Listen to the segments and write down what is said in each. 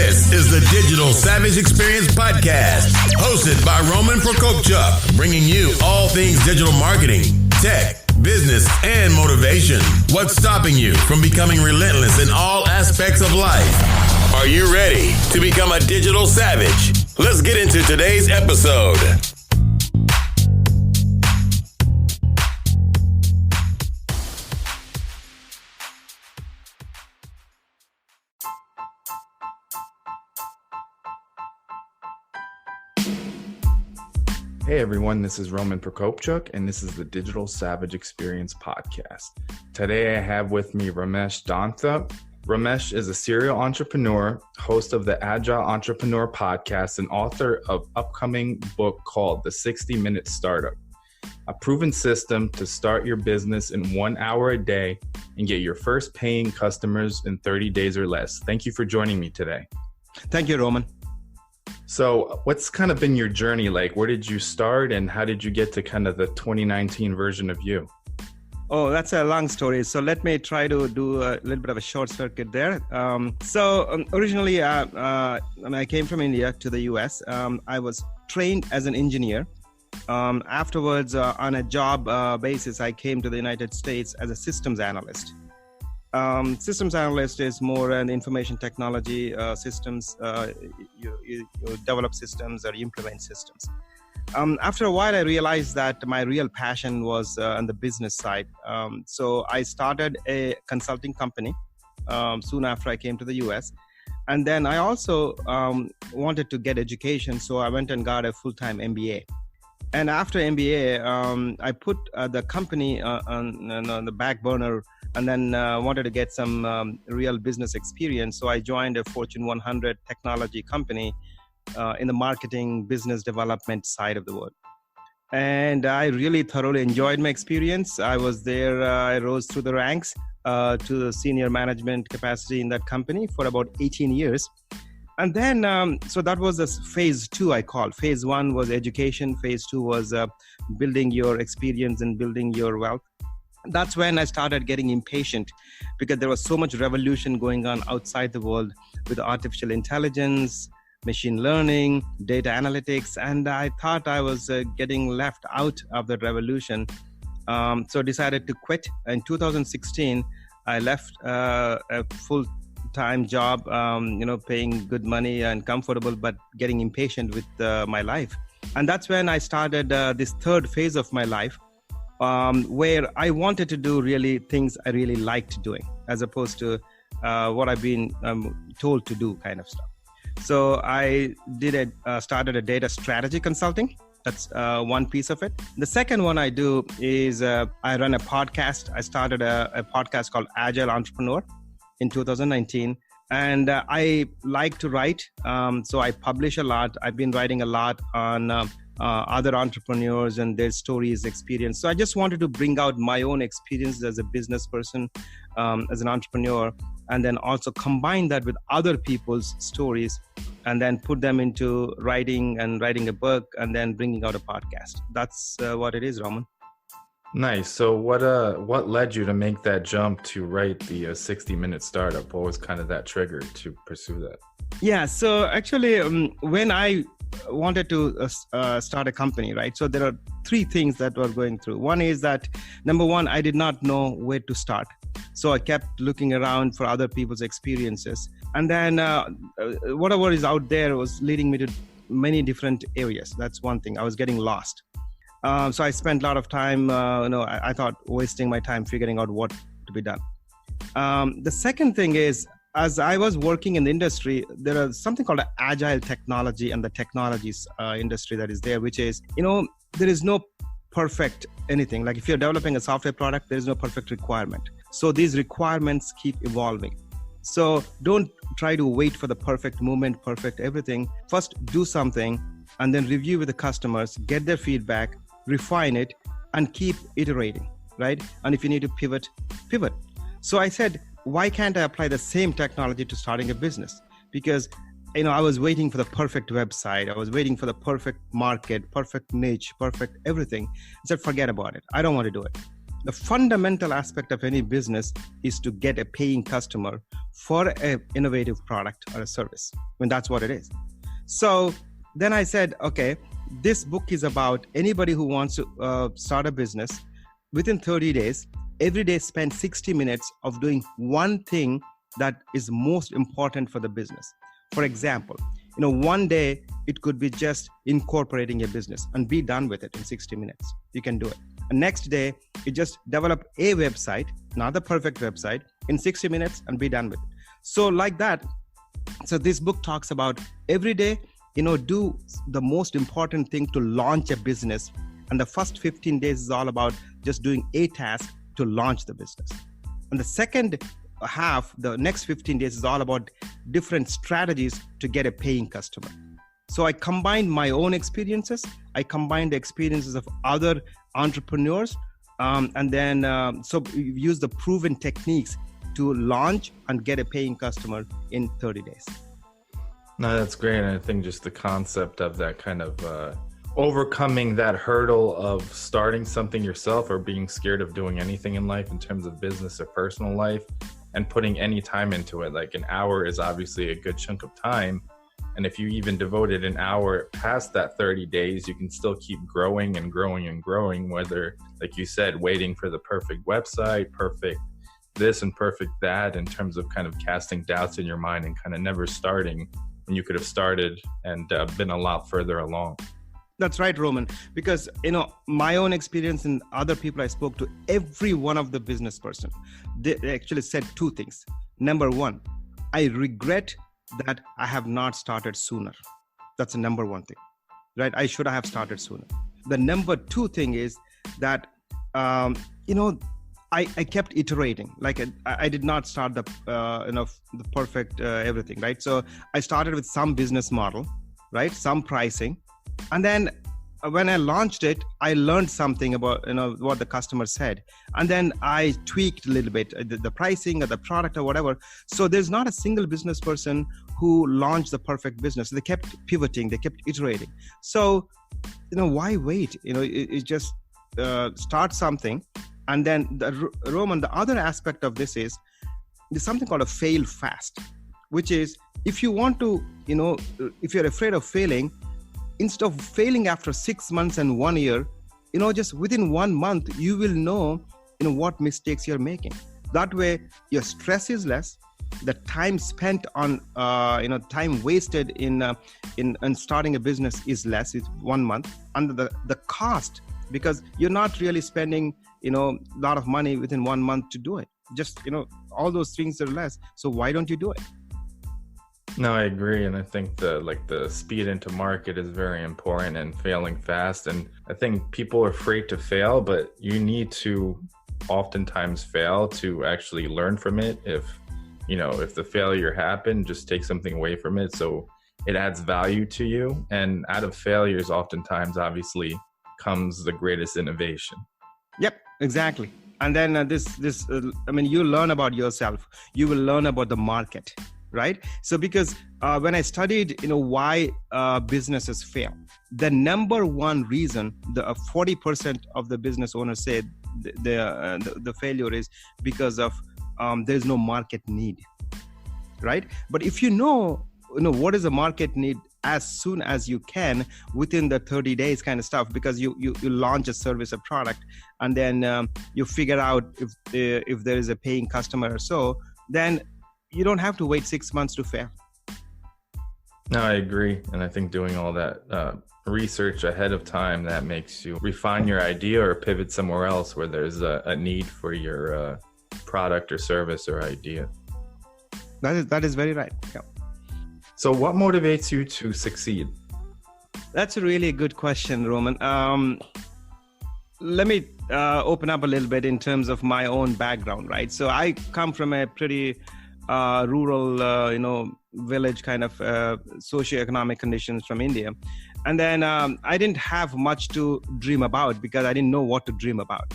This is the Digital Savage Experience Podcast, hosted by Prokopchuk, bringing you all things digital marketing, tech, business, and motivation. What's stopping you from becoming relentless in all aspects of life? Are you ready to become a digital savage? Let's get into today's episode. Hey everyone, this is Prokopchuk, and this is the Digital Savage Experience Podcast. Today I have with me Ramesh Dontha. Ramesh is a serial entrepreneur, host of the Agile Entrepreneur Podcast, and author of upcoming book called The 60-Minute Startup, a proven system to start your business in 1 hour a day and get your first paying customers in 30 days or less. Thank you for joining me today. Thank you, Roman. So what's kind of been your journey like? Where did you start and how did you get to kind of the 2019 version of you? Oh, that's a long story. So let me try to do a little bit of a short circuit there. Originally, when I came from India to the US, I was trained as an engineer. Afterwards, on a job basis, I came to the United States as a systems analyst. Systems analyst is more an information technology systems. You develop systems or you implement systems. After a while, I realized that my real passion was on the business side. So I started a consulting company soon after I came to the US. And then I also wanted to get education. So I went and got a full-time MBA. And after MBA, I put the company on the back burner and then wanted to get some real business experience. So I joined a Fortune 100 technology company in the marketing business development side of the world. And I really thoroughly enjoyed my experience. I was there, I rose through the ranks to the senior management capacity in that company for about 18 years. And then, so that was the phase 2 I call. Phase 1 was education. Phase 2 was building your experience and building your wealth. That's when I started getting impatient because there was so much revolution going on outside the world with artificial intelligence, machine learning, data analytics, and I thought I was getting left out of the revolution. So I decided to quit. In 2016, I left a full-time job, paying good money and comfortable, but getting impatient with my life. And that's when I started this third phase of my life, where I wanted to do really things I really liked doing, as opposed to what I've been told to do kind of stuff. So I started a data strategy consulting. That's one piece of it. The second one I do is I run a podcast. I started a podcast called Agile Entrepreneur in 2019. And I like to write. So I publish a lot. I've been writing a lot on other entrepreneurs and their stories, experience. So I just wanted to bring out my own experiences as a business person, as an entrepreneur, and then also combine that with other people's stories and then put them into writing a book and then bringing out a podcast. That's what it is, Roman. Nice. So what led you to make that jump to write the 60-minute startup? What was kind of that trigger to pursue that? Yeah. So actually, when I wanted to start a company, right? So there are 3 things that were going through. One is that, number one, I did not know where to start. So I kept looking around for other people's experiences. And then whatever is out there was leading me to many different areas. That's one thing. I was getting lost. So I spent a lot of time, I thought wasting my time figuring out what to be done. The second thing is, as I was working in the industry, there is something called agile technology and the technologies industry that is there, which is, there is no perfect anything. Like if you're developing a software product, there is no perfect requirement. So these requirements keep evolving. So don't try to wait for the perfect moment, perfect everything. First, do something and then review with the customers, get their feedback, refine it, and keep iterating, right? And if you need to pivot. So I said, why can't I apply the same technology to starting a business? Because, I was waiting for the perfect website. I was waiting for the perfect market, perfect niche, perfect everything. I said, forget about it. I don't want to do it. The fundamental aspect of any business is to get a paying customer for an innovative product or a service. That's what it is. So then I said, okay, this book is about anybody who wants to start a business. Within 30 days, every day spend 60 minutes of doing one thing that is most important for the business. For example, one day it could be just incorporating a business and be done with it in 60 minutes. You can do it. And next day, you just develop a website, not the perfect website, in 60 minutes and be done with it. So like that. So this book talks about every day, do the most important thing to launch a business. And the first 15 days is all about just doing a task to launch the business. And the second half, the next 15 days is all about different strategies to get a paying customer. So I combined my own experiences. I combined the experiences of other entrepreneurs. And then so we use the proven techniques to launch and get a paying customer in 30 days. No, that's great. And I think just the concept of that kind of overcoming that hurdle of starting something yourself or being scared of doing anything in life in terms of business or personal life and putting any time into it. Like an hour is obviously a good chunk of time. And if you even devoted an hour past that 30 days, you can still keep growing and growing and growing, whether, like you said, waiting for the perfect website, perfect this and perfect that, in terms of kind of casting doubts in your mind and kind of never starting when you could have started and been a lot further along. That's right, Roman, because, my own experience and other people I spoke to, every one of the business person, they actually said two things. Number one, I regret that I have not started sooner. That's the number one thing, right? I should have started sooner. The number two thing is that, I kept iterating. Like I did not start the perfect everything, right? So I started with some business model, right? Some pricing. And then when I launched it, I learned something about, what the customer said. And then I tweaked a little bit, the pricing or the product or whatever. So there's not a single business person who launched the perfect business. They kept pivoting, they kept iterating. So, why wait? It just start something. And then Roman, the other aspect of this is there's something called a fail fast, which is if you want to, if you're afraid of failing, instead of failing after 6 months and 1 year, just within 1 month, you will know, what mistakes you're making. That way, your stress is less. The time spent on, time wasted in starting a business is less. It's 1 month. And the cost, because you're not really spending, a lot of money within 1 month to do it. Just, all those things are less. So why don't you do it? No, I agree. And I think the speed into market is very important and failing fast. And I think people are afraid to fail, but you need to oftentimes fail to actually learn from it. If the failure happened, just take something away from it. So it adds value to you. And out of failures, oftentimes, obviously, comes the greatest innovation. Yep, exactly. And then you learn about yourself. You will learn about the market. Right? So because when I studied, why businesses fail, the number one reason, the 40% of the business owners say the failure is because of there's no market need, right? But if you know what is the market need as soon as you can within the 30 days kind of stuff, because you launch a service or product and then you figure out if there is a paying customer or so, then you don't have to wait 6 months to fail. No, I agree. And I think doing all that research ahead of time, that makes you refine your idea or pivot somewhere else where there's a need for your product or service or idea. That is very right. Yeah. So what motivates you to succeed? That's a really good question, Roman. Let me open up a little bit in terms of my own background, right? So I come from a pretty rural, village kind of socioeconomic conditions from India. And then I didn't have much to dream about because I didn't know what to dream about.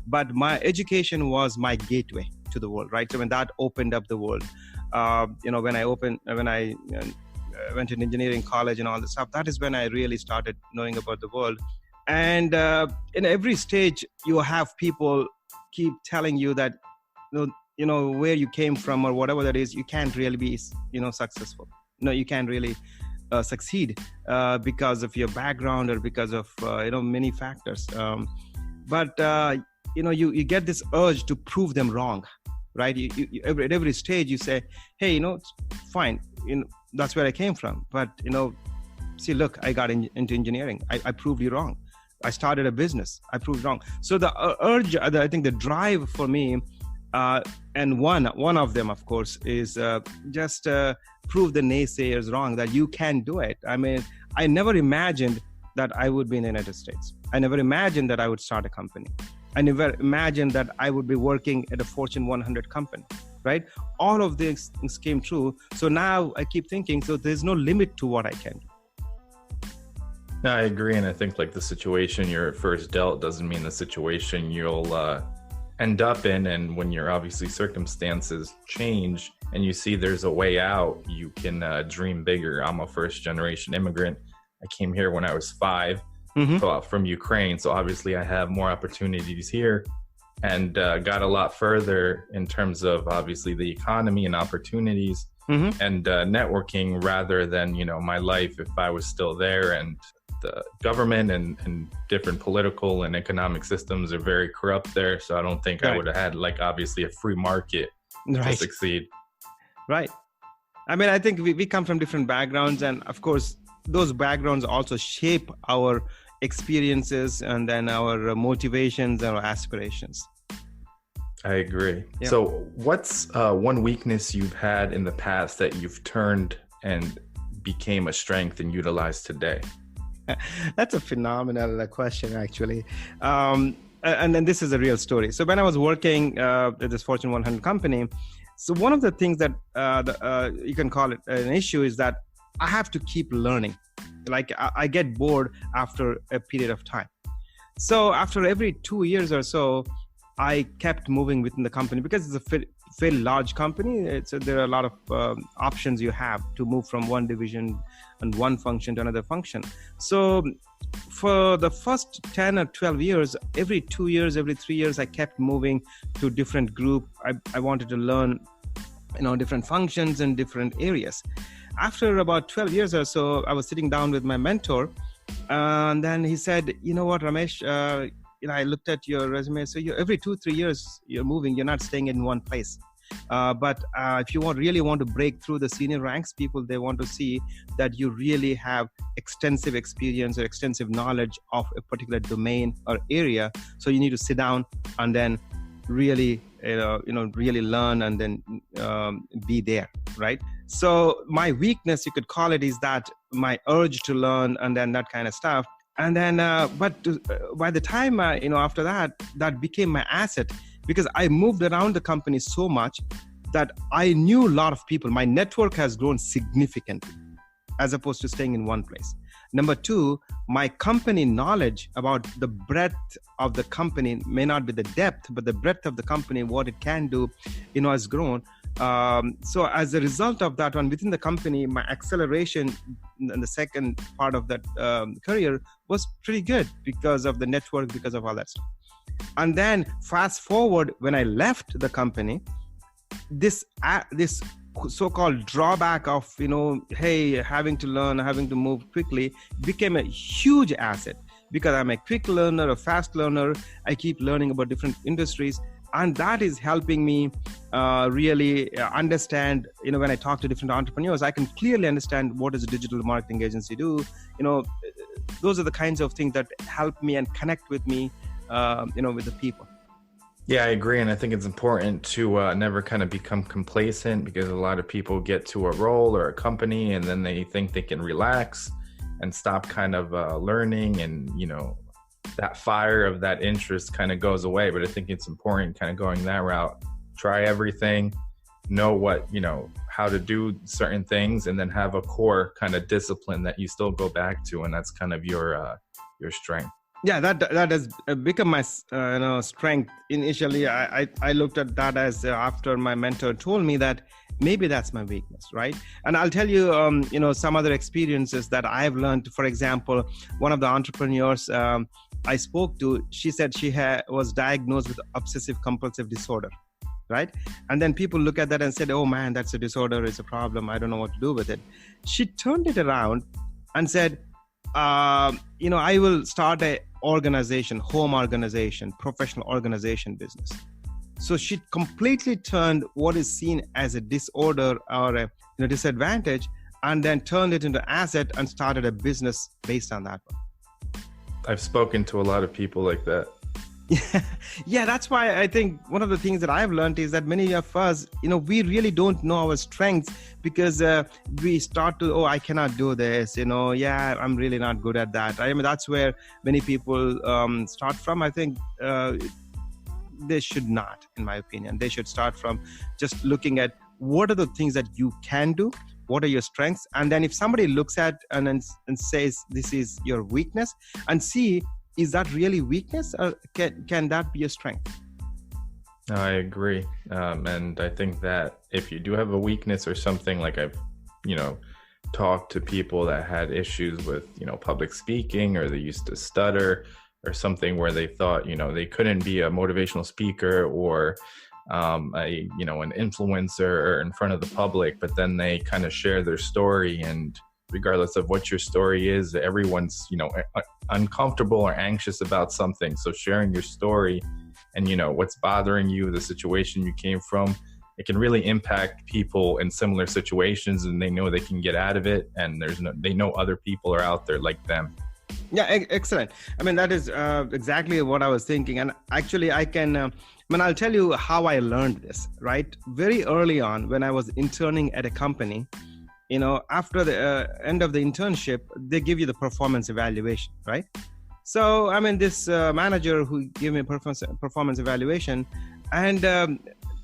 But my education was my gateway to the world, right? So when that opened up the world, when I went to engineering college and all this stuff, that is when I really started knowing about the world. And in every stage, you have people keep telling you that, where you came from or whatever that is, you can't really be, successful. You can't really succeed because of your background or because of, many factors. But you get this urge to prove them wrong, right? You at every stage you say, hey, it's fine. That's where I came from. But, see, look, I got into engineering. I proved you wrong. I started a business. I proved wrong. So the urge, I think the drive for me, and one of them, of course, is just prove the naysayers wrong, that you can do it. I mean, I never imagined that I would be in the United States. I never imagined that I would start a company. I never imagined that I would be working at a Fortune 100 company, right? All of these things came true. So now I keep thinking, so there's no limit to what I can do. No, I agree. And I think like the situation you're first dealt doesn't mean the situation you'll end up in. And when your obviously circumstances change and you see there's a way out, you can dream bigger. I'm a first generation immigrant. I came here when I was 5 from Ukraine. So obviously I have more opportunities here and got a lot further in terms of obviously the economy and opportunities and networking rather than, my life if I was still there. And the government and different political and economic systems are very corrupt there. So I don't think I would have had like obviously a free market to succeed. Right. I mean, I think we come from different backgrounds, and of course, those backgrounds also shape our experiences and then our motivations and our aspirations. I agree. Yeah. So what's one weakness you've had in the past that you've turned and became a strength and utilized today? That's a phenomenal question, actually. And then this is a real story. So when I was working at this Fortune 100 company, so one of the things that you can call it an issue is that I have to keep learning. Like I get bored after a period of time. So after every 2 years or so, I kept moving within the company because it's a fairly large company. So there are a lot of options you have to move from one division and one function to another function. So for the first 10 or 12 years, every 2 years, every 3 years, I kept moving to different group. I wanted to learn, different functions and different areas. After about 12 years or so, I was sitting down with my mentor, and then he said, you know what, Ramesh, I looked at your resume. So every 2-3 years, you're moving, you're not staying in one place. But if you really want to break through the senior ranks, people, they want to see that you really have extensive experience or extensive knowledge of a particular domain or area. So you need to sit down and then really, really learn and then be there, right? So my weakness, you could call it, is that my urge to learn and then that kind of stuff. And then, by the time, after that became my asset, because I moved around the company so much that I knew a lot of people. My network has grown significantly as opposed to staying in one place. Number two, my company knowledge about the breadth of the company may not be the depth, but the breadth of the company, what it can do, has grown. So as a result of that one within the company, my acceleration in the second part of that career was pretty good because of the network, because of all that stuff. And then fast forward, when I left the company, this so-called drawback of, hey, having to learn, having to move quickly became a huge asset because I'm a quick learner, a fast learner. I keep learning about different industries. And that is helping me really understand, when I talk to different entrepreneurs, I can clearly understand what does a digital marketing agency do. Those are the kinds of things that help me and connect with me, with the people. Yeah, I agree. And I think it's important to never kind of become complacent, because a lot of people get to a role or a company and then they think they can relax and stop kind of learning, and, that fire of that interest kind of goes away. But I think it's important kind of going that route, try everything, know what, how to do certain things, and then have a core kind of discipline that you still go back to. And that's kind of your strength. Yeah, that has become my strength. Initially, I looked at that as after my mentor told me that maybe that's my weakness, right? And I'll tell you, some other experiences that I've learned. For example, one of the entrepreneurs I spoke to, she said she was diagnosed with obsessive compulsive disorder. right? And then people look at that and said, oh man, that's a disorder, it's a problem, I don't know what to do with it. She turned it around and said, I will start a organization, home organization, professional organization business. So she completely turned what is seen as a disorder or a disadvantage and then turned it into asset and started a business based on that one. I've spoken to a lot of people like that. Yeah, that's why I think one of the things that I've learned is that many of us, we really don't know our strengths because we start to, I cannot do this, I'm really not good at that. I mean, that's where many people start from. I think they should not, in my opinion. They should start from just looking at what are the things that you can do, what are your strengths, and then if somebody looks at and says this is your weakness, and see, is that really weakness or can that be a strength? I agree. And I think that if you do have a weakness or something, like I've, talked to people that had issues with, public speaking, or they used to stutter or something where they thought, they couldn't be a motivational speaker or an influencer in front of the public, but then they kind of share their story, and regardless of what your story is, everyone's, uncomfortable or anxious about something. So sharing your story and, what's bothering you, the situation you came from, it can really impact people in similar situations, and they know they can get out of it. And they know other people are out there like them. Yeah, excellent. I mean, that is exactly what I was thinking. And actually I can, I'll tell you how I learned this, right? Very early on when I was interning at a company, after the end of the internship, they give you the performance evaluation, right? So, this manager who gave me a performance evaluation, and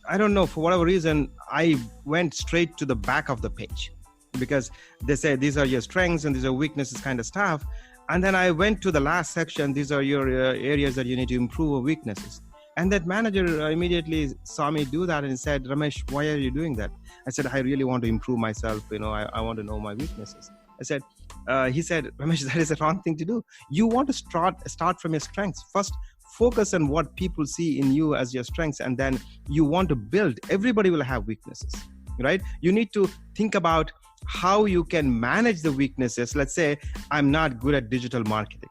I don't know, for whatever reason, I went straight to the back of the page because they say, these are your strengths and these are weaknesses kind of stuff. And then I went to the last section, these are your areas that you need to improve or weaknesses. And that manager immediately saw me do that and said, Ramesh, why are you doing that? I said, I really want to improve myself. I want to know my weaknesses. He said, Ramesh, that is the wrong thing to do. You want to start from your strengths. First, focus on what people see in you as your strengths. And then you want to build. Everybody will have weaknesses, right? You need to think about how you can manage the weaknesses. Let's say I'm not good at digital marketing.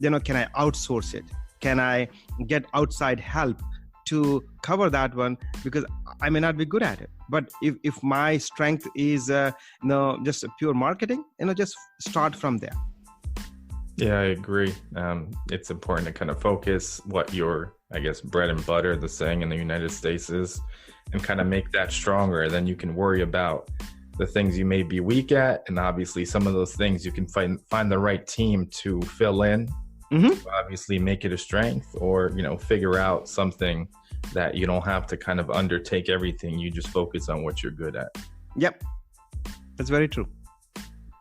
Can I outsource it? Can I get outside help to cover that one? Because I may not be good at it. But if my strength is just pure marketing, just start from there. Yeah, I agree. It's important to kind of focus what your, bread and butter, the saying in the United States is, and kind of make that stronger. Then you can worry about the things you may be weak at. And obviously some of those things you can find the right team to fill in. Mm-hmm. Obviously make it a strength, or figure out something that you don't have to kind of undertake everything. You just focus on what you're good at. Yep, that's very true.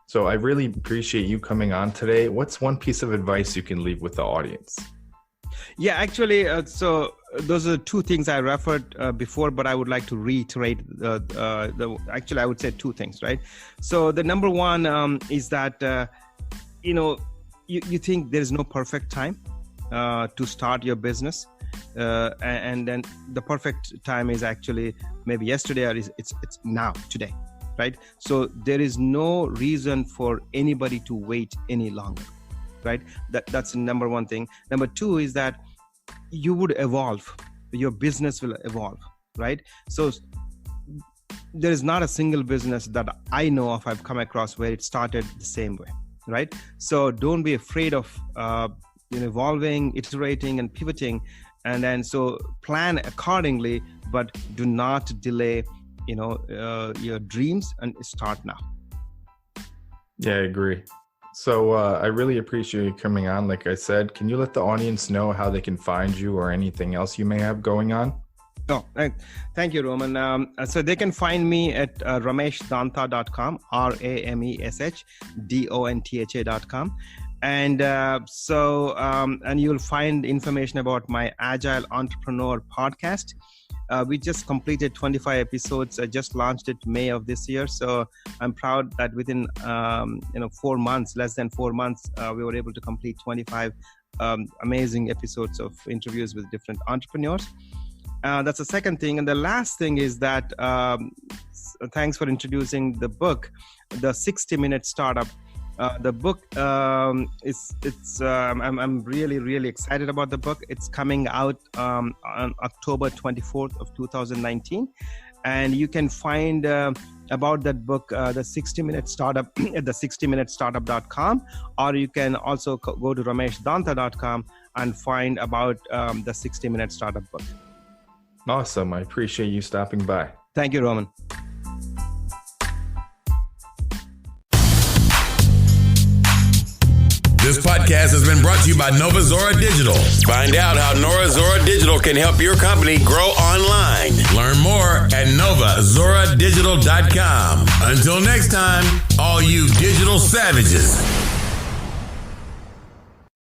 So I really appreciate you coming on today. What's one piece of advice you can leave with the audience? Yeah, actually, so those are two things I referred before, but I would like to reiterate actually I would say two things, right? So the number one is that you think there is no perfect time to start your business, and then the perfect time is actually maybe yesterday, or it's now, today, right? So there is no reason for anybody to wait any longer, right? That's number one thing. Number two is that you would evolve. Your business will evolve, right? So there is not a single business that I know of I've come across where it started the same way. Right? So don't be afraid of evolving, iterating, and pivoting. And then so plan accordingly, but do not delay, your dreams, and start now. Yeah, I agree. So I really appreciate you coming on. Like I said, can you let the audience know how they can find you or anything else you may have going on? Oh, thank you, Roman. So they can find me at rameshdontha.com, RameshDontha.com. And and you'll find information about my Agile Entrepreneur Podcast. We just completed 25 episodes. I just launched it May of this year. So I'm proud that within 4 months, less than 4 months, we were able to complete 25 amazing episodes of interviews with different entrepreneurs. That's the second thing. And the last thing is that thanks for introducing the book, The 60-Minute Startup. The book I'm really, really excited about the book. It's coming out on October 24th of 2019. And you can find about that book, The 60-Minute Startup, at the 60minutestartup.com, or you can also go to rameshdontha.com and find about the 60-Minute Startup book. Awesome. I appreciate you stopping by. Thank you, Roman. This podcast has been brought to you by Nova Zora Digital. Find out how Nova Zora Digital can help your company grow online. Learn more at novazoradigital.com. Until next time, all you digital savages.